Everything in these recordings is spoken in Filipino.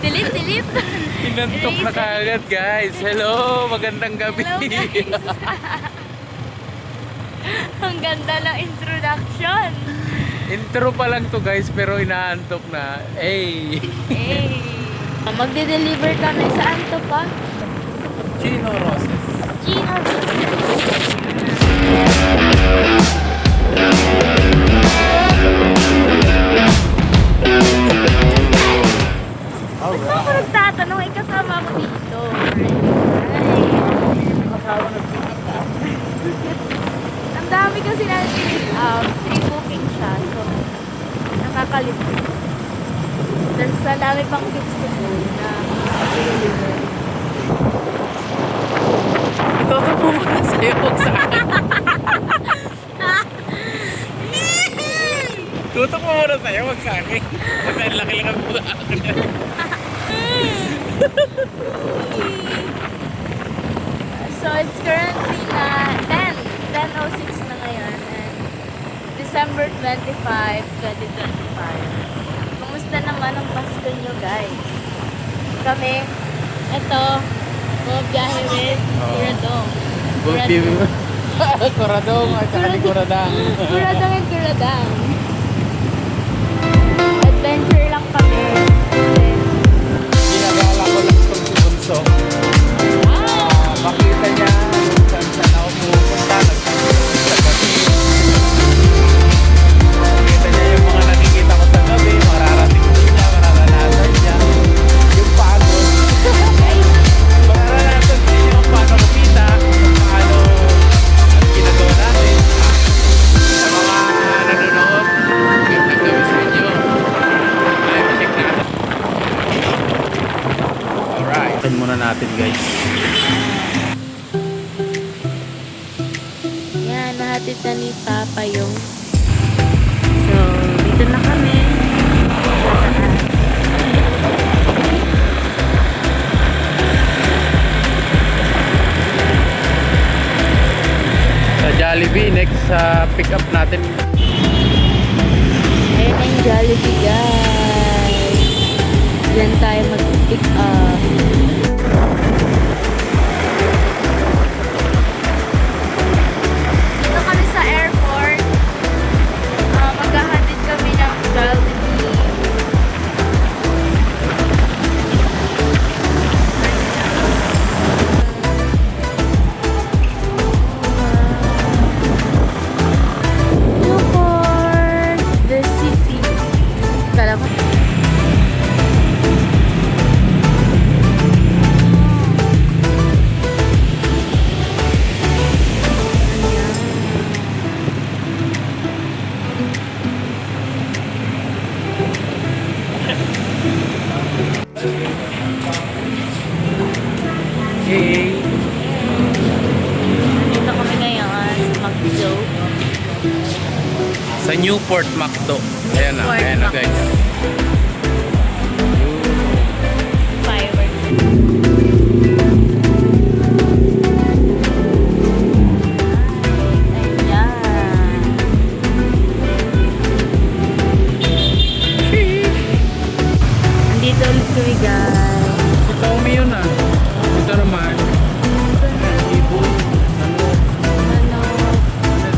Delete. Inantok na kagad, guys. Hello, magandang gabi. Hello, guys. Ang ganda ng introduction. Intro pa lang to, guys, pero inaantok na. Hey. Hey. Magde-deliver kami saan to pa? Chino Roses. Gino. Ito ako nagtatanong, ay kasama ko dito. Ang dami kasi natin pre-booking siya. So, nakakalipin. Tapos sa dami pang tips to go na deliver. Ito po muna sa'yo, huwag sa akin. Tutok mo muna sa'yo, huwag sa akin. Kasi ang laki lang ang muna akin. So, it's currently na 10:06 na ngayon. And December 25, 2025. Kumusta naman ang Pasko nyo, guys? Kami, ito, bumabiyahe with Kuradong. Kuradong at saka ni Kuradang. Kuradong and Kuradang. Adventure lang kami. Kasi, Ginagala ko lang itong si Bunso. Makita niya kung saan ako pupunta. Sa gabi. Makita niya yung mga nakikita ko sa gabi. Mararating ko niya, mararanasan niya. Yung pagod. Mararanasan din niya kung paano kumita. Kung paano ang ginagawa natin. Sa mga nanonood, yung nagawin sa inyo. Ay, check natin. Alright. Tignan muna natin, guys. yan, nahatid na ni Papa yung. So, dito na kami. Sa Jollibee, next sa pick up natin. Ayan ang Jollibee, guys. Diyan tayo mag-pick up. Dito kami sa airport. Maghahatid kami ng Jollibee. Newport, the city. Kala ko. Hey! Dito kami ngayon sa McDo. Sa Newport McDo. Ayan na, Newport ayan na, McDo. guys. Fireworks. Andito ulit kami, guys. Ito kami yun ah. Ito naman. Ibon. Ano? Ano?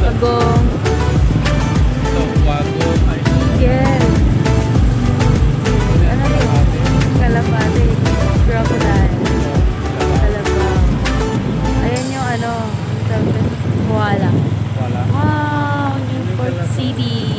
Pagong. Ito, wago. Ay, Yes. Ano yun? Kalapate. Crocodile. Kalabaw. Ayan yung ano. Koala. wala. Wow! Newport City.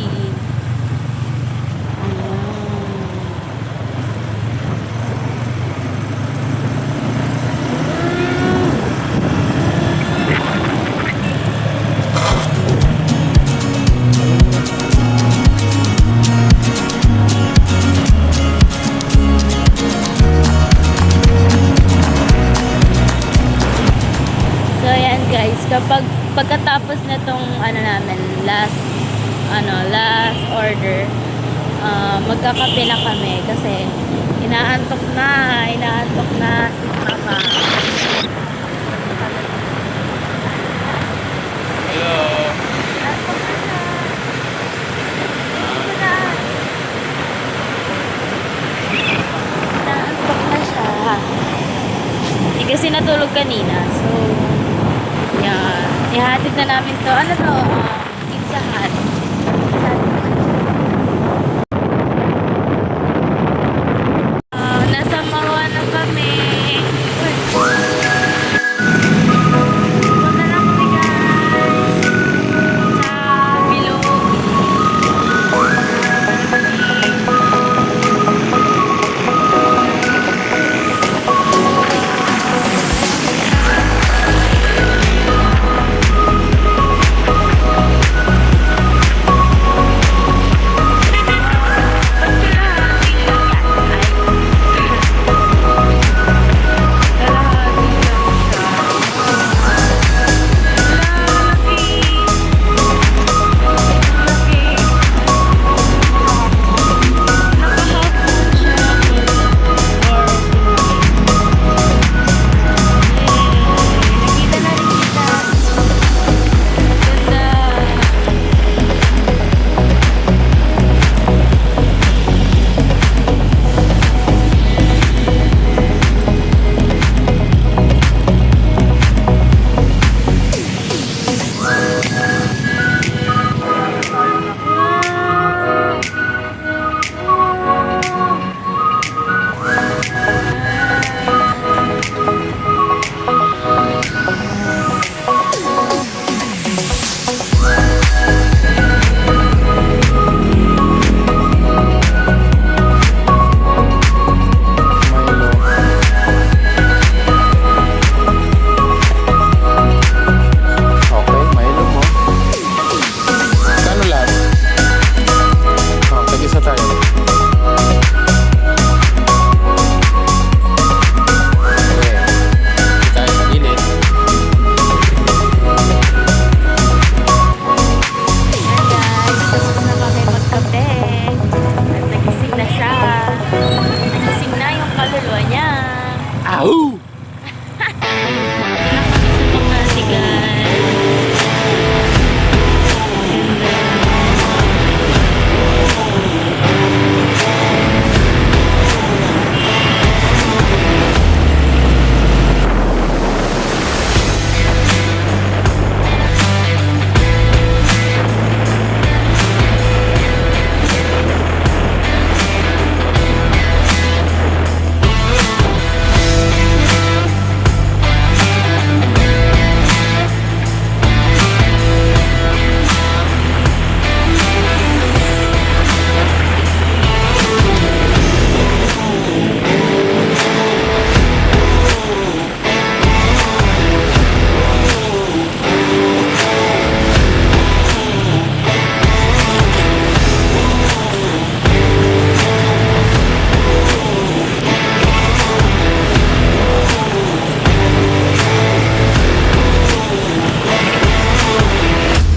So ayan guys, kapag pagkatapos na tong ano namin, last order, magkakape na kami kasi inaantok na si Mama. Hello. natulog kanina. So, yan. Ihatid na namin to. Ano to? Pizza Hut. Nasa Marwa na kami. Punta na kami guys. Sa Bilog. Okay, Milo mo. Kano lahat? Tag-isa tayo. Okay. Tayo sa gilid. Ayan guys, tapos na kami magkape. At nagising na siya. Nagising na yung kaluluwa niya. Ahoo! Ito na kami sa Makati guys.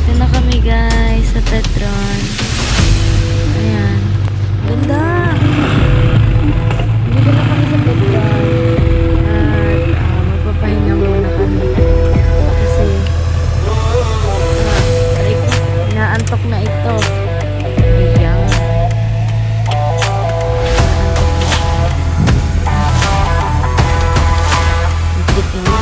Ito na kami guys sa Petron. Ayan. Ganda! Dito na kami sa Petron. At magpapahinga muna kami. Kasi aray ko, inaantok na ito. Ayan. Dito na.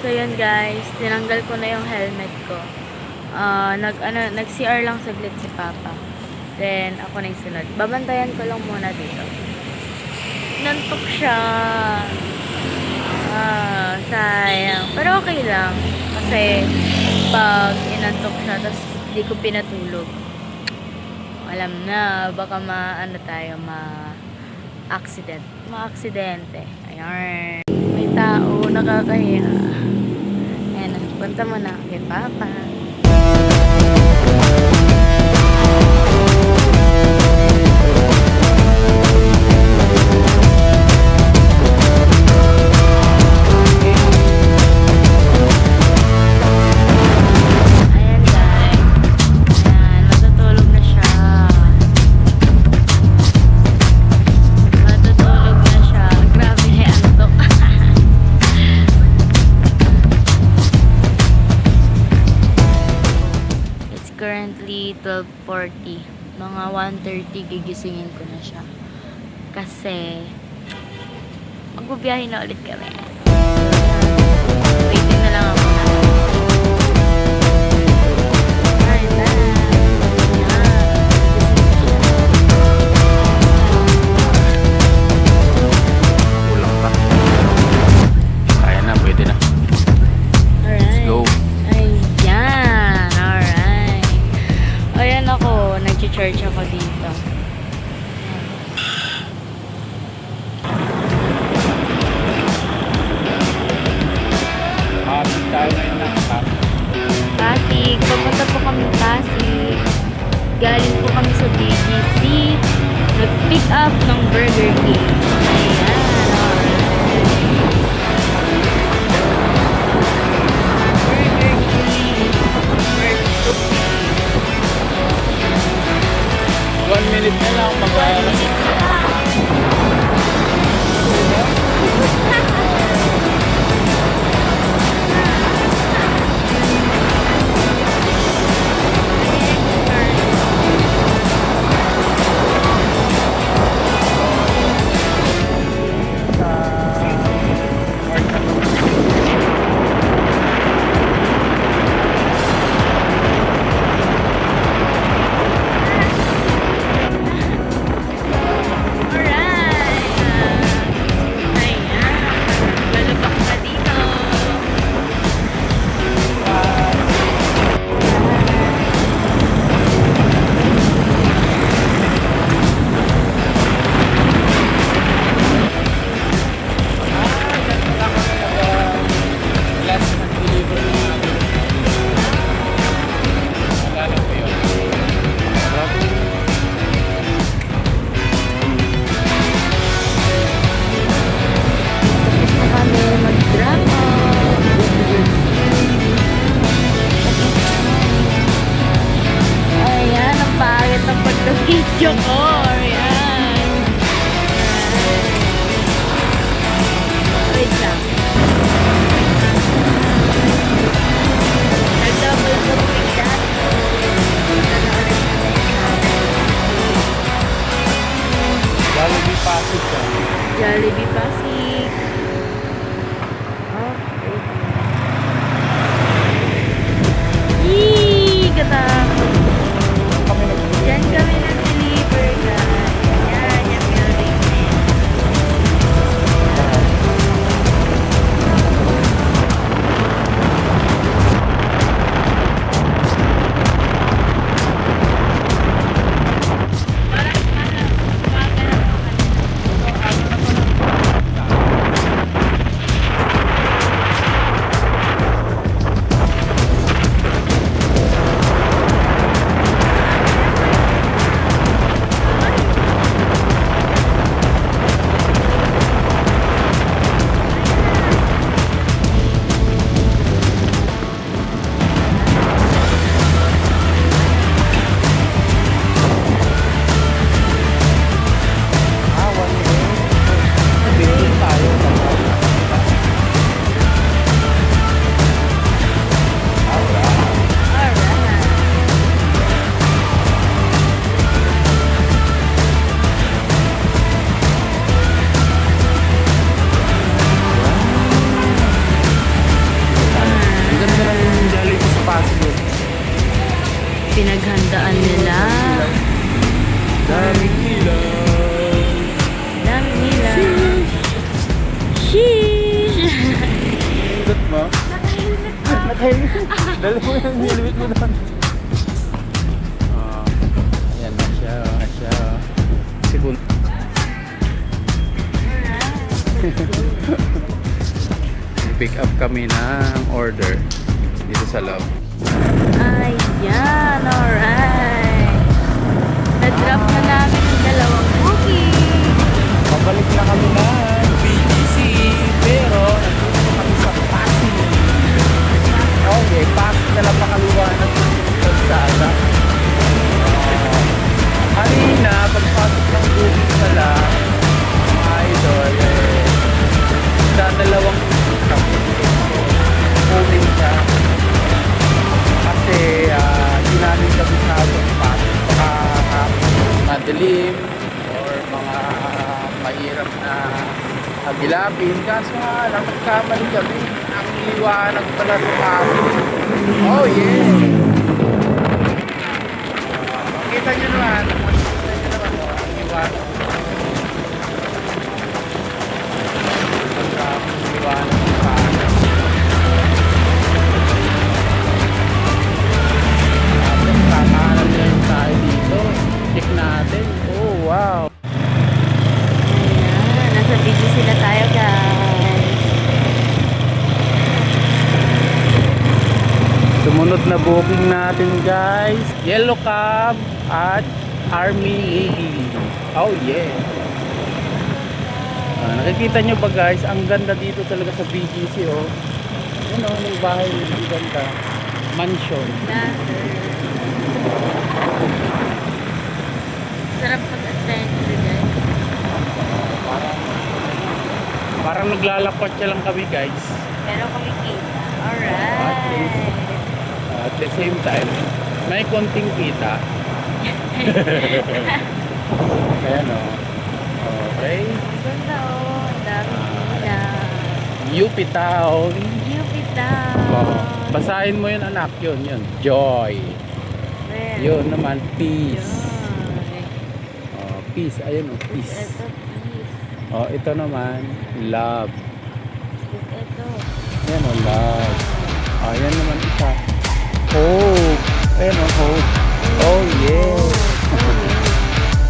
So yun guys, tinanggal ko na yung helmet ko. Nag-CR lang saglit si Papa. Then ako na yung sunod. Babantayan ko lang muna dito. Nantok siya. Sayang. Pero okay lang. Kasi pag inantok siya, tapos di ko pinatulog. Alam na, baka ma-aksidente. Ayan. May tao, nakakahiya. Ayan, punta mo na kay Papa. Ayan guys. Ayan, matutulog na siya. Matutulog na siya. Grabe, antok. It's currently 12:40. Mga 1:30 gigisingin ko na siya. Kasi, magbubiyahe na ulit kami. Waiting na lang ako na. Ay, Kulang pa. Kaya na, pwede na. Alright. Go. Ayan. Alright. Ayan ako. Nag-church ako dito. Tayo ngayon na. Pasig. Pupunta po kami Pasig. Galing po kami sa BGC. Nag-pick up ng Burger King. Ayan. Alright. Burger King. 1 minute na lang mag-aalas. Last nag-deliver na namin. Naalala ko yun. Tapos na kami mag-drop off. Ayan, ang pangit ng pagka-video ko. Ayan. Wait lang. Nag-double booking dati. Jollibee Pasig ka. Jollibee Pasig. Okay. Yee! Katakot. Kami nag Diyan kami nag-deliver guys. Ayan, yung building na yan. Pinaghandaan nila. Daming ilaw. Dami nila. Sheesh! Ikot mo? Nakahilit. Dali mo yung nilibit mo doon. Ayan na siya. Sigun. Pick up kami ng order dito sa loob. Ayan, alright. Na-drop na namin ang dalawang booking. Pabalik na kami na BGC, pero nandito kami sa Pasig. Okay, Pasig na lang pakaliwanag ng kalsada. Kanina, pagpasok ng booking pala, mga idol, dalawang booking siya. Kasi, di namin kabisado ang Pasig. Baka madilim or mga na agilapin. Kaso nga lang, nagkamali kami. Ang liwanag pala sumasin. Oh yeah! Makita nyo naman. Makita nyo naman. Oh, ang liwanag. Ang liwanag sumasin. Kakanan din tayo dito. Check natin. Oh, wow. Ayan, nasa video sila tayo guys. Sumunod na booking natin guys. Yellow Cab at Army Navy. Oh yeah. Nakikita nyo ba guys? Ang ganda dito talaga sa BGC oh. Yun oh, yung bahay nila. Ang ganda. Mansion. Sarap mag-adventure guys. Parang naglalakot siya lang kami guys. Pero kumikita. Alright. At the same time, may konting kita. Kaya no. Okay. Ang ganda oh. Ang dami nila. UP Town. UP Town. Oh, basahin mo yun anak, yun. Joy. Well, Yun naman, peace. Joy. Oh, peace, ayun oh, peace. Ito, peace. Oh, ito naman, love. Ito. Ayan oh, love. Oh, yan naman isa. Hope. Ayan oh, hope. Oh, yeah.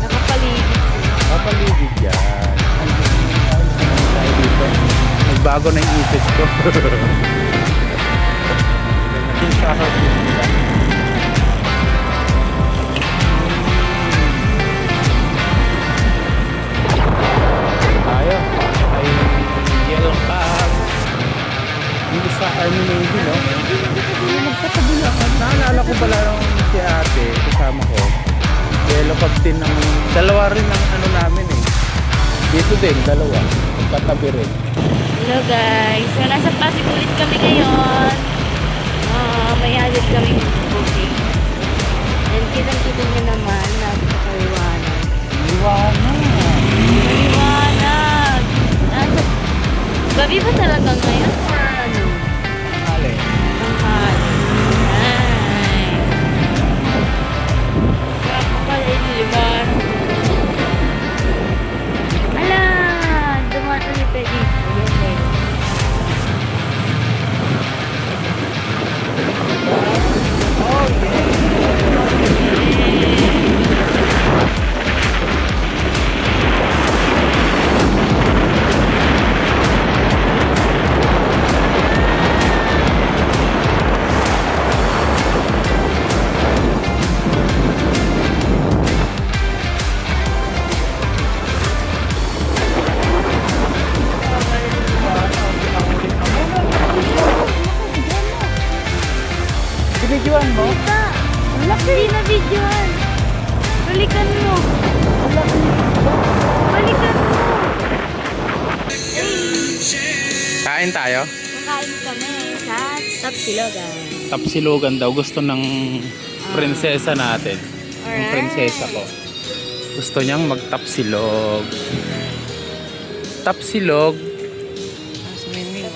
Nakapaligid sila. Kapaligid yan. Ang tayo dito. Nagbago na yung isip ko. Yung kakap nila. Tayo. Ay Yellow Cab. Yung sa Army Navy, no? Magkatabi lang. Naalala ko pala nung si ate, kasama ko. Yellow Cab din ng dalawa rin ang ano namin eh. Dito din, dalawa. Magkatabi rin. Hello guys. So, nasa Pasig ulit kami ngayon. May agad kami booking. And kitang-kita nyo naman, napakaliwanag. Liwanag. Maliwanag! Nasa... Gabi ba talaga ngayon? Or ano? Hali. Tanghali. Ay. Sarap ko pala yung liwanag. Ala! Dumato ni Pedi. Ayan eh. Oh yeah. Binidyoan mo? Kita! Ang laki! Hindi na videoan. Balikan mo. Ang laki. Balikan mo. Kain tayo? Kakain kami sa Tapsilogan. Tapsilogan daw. Gusto ng prinsesa natin. Yung prinsesa ko. Gusto niyang magtapsilog. Tapsilog. Sa menu.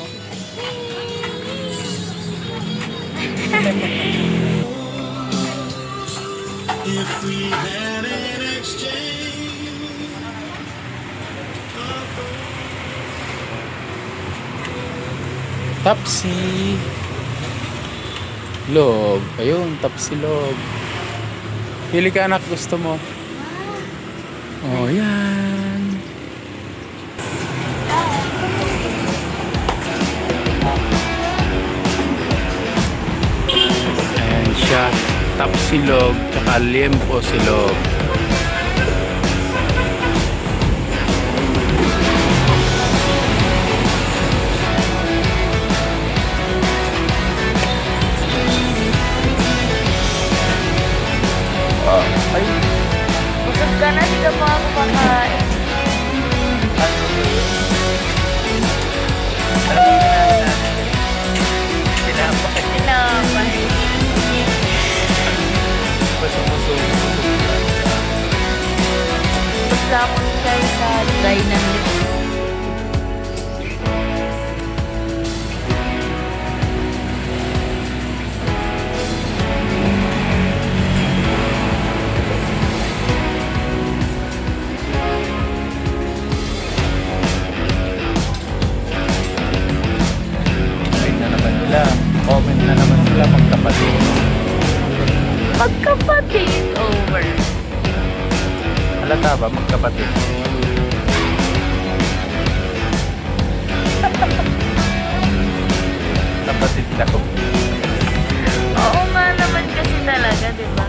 Tapsi. Log. Ayun, tapsilog. Pili ka anak, gusto mo. Oh, yan. Ayan siya. Tapsilog, tsaka liempo silog. Ay, Busog ka na, di ka pa ako kakain. Tinapay. Basta mo kayo sa dry ng lips. Magkapatid over. Halata ba magkapatid? Kapatid daw. Oo nga naman kasi talaga, di ba?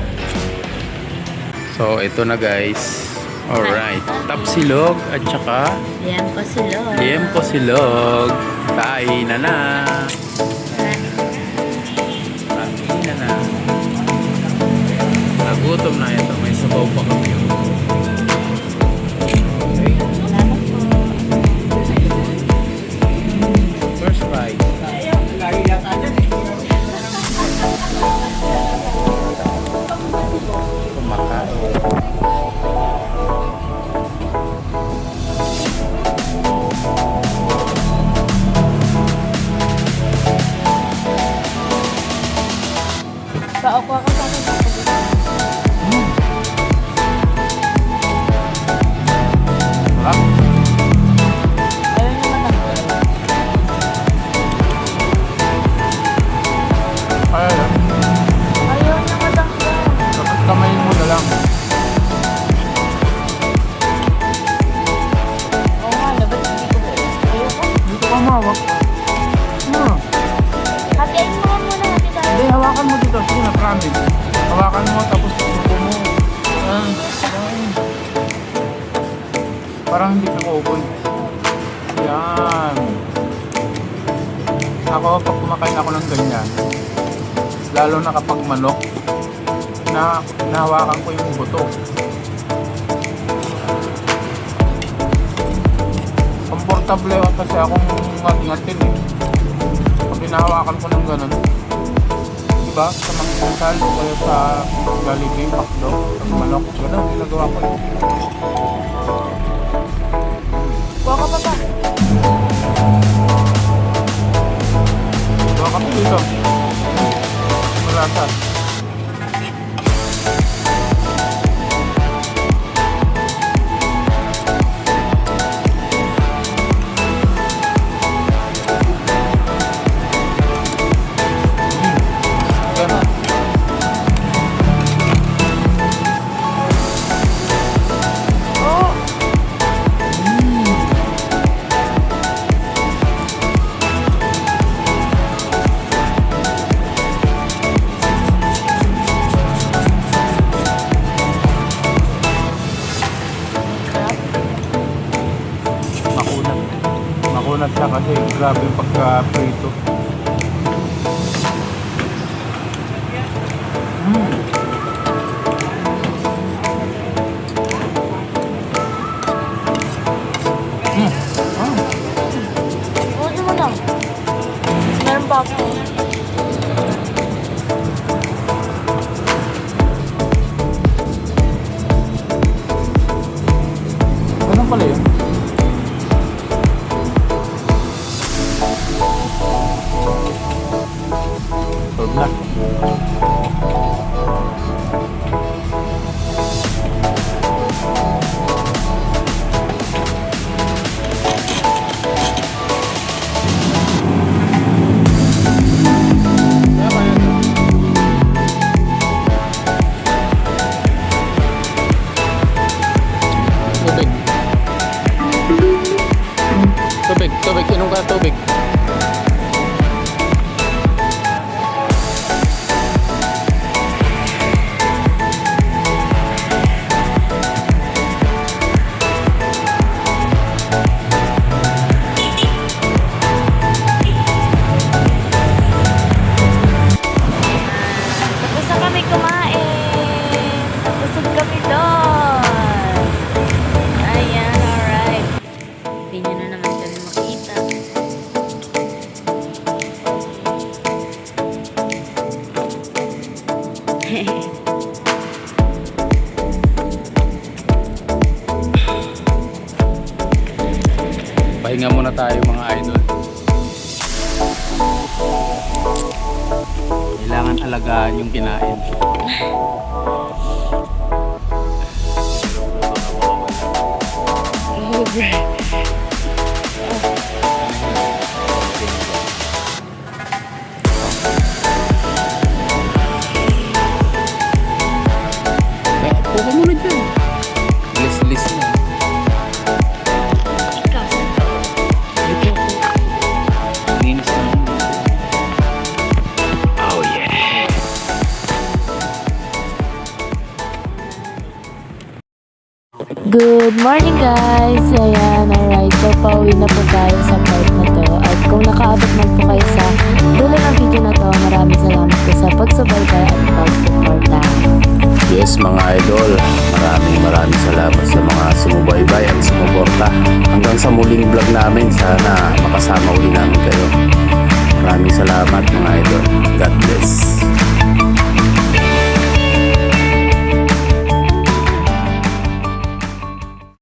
So, ito na guys. Alright. Tapsilog at saka Liempo silog. liempo silog. Kain na na. Kain na na. Nagutom na ito. May sabaw pa kami. First bite. Kumakain. Paupo ako sa akin. Sarap. Ayaw niyo matanggal. Kaya Ayaw niya matanggal. dapat kamayin mo na lang. Oo nga, dapat hindi ko ba? Ayoko. Dito ka mawak. Hatiin mo nga muna, hati tayo. Hindi, hawakan mo dito. Sige na, promise. Hawakan mo, tapos suko mo. Parang hindi ka kukoy. Yan. Ako, pag kumakain ako ng ganyan, lalo na kapag manok, na nahawakan ko yung buto. Komportable kasi akong ngat-ngatin eh. Pag hinahawakan ko ng ganun, diba? Sa mga o kaya sa Jollibee, McDo, sa manok, ganun, ginagawa ko yun. Kuha ka pa ba? Gawa kami dito. Malasa. Ganun. Oo. Makunat. Makunat siya kasi grabe yung pagka-prito. Buti mo lang. Meron pa ako. Ganun pala yun. Solve na. Tama yun. Tubig. Tubig, tubig. Inom ka tubig. Tapos na kami kumain. Tapos kami doon. Ayan, alright. Hindi nyo na naman kami makita. Pahinga muna tayo mga idol. Kailangan alagaan yung kinain. Good morning guys! Ayan, alright. So, pauwi na po tayo sa part na to. At kung nakaabot man po kayo sa dulo ng video na to, maraming salamat po sa pagsubaybay at pagsuporta. Yes mga idol, maraming salamat sa mga sumubaybay at sumuporta. Hanggang sa muling vlog namin, sana makasama uli namin kayo. Maraming salamat mga idol. God bless.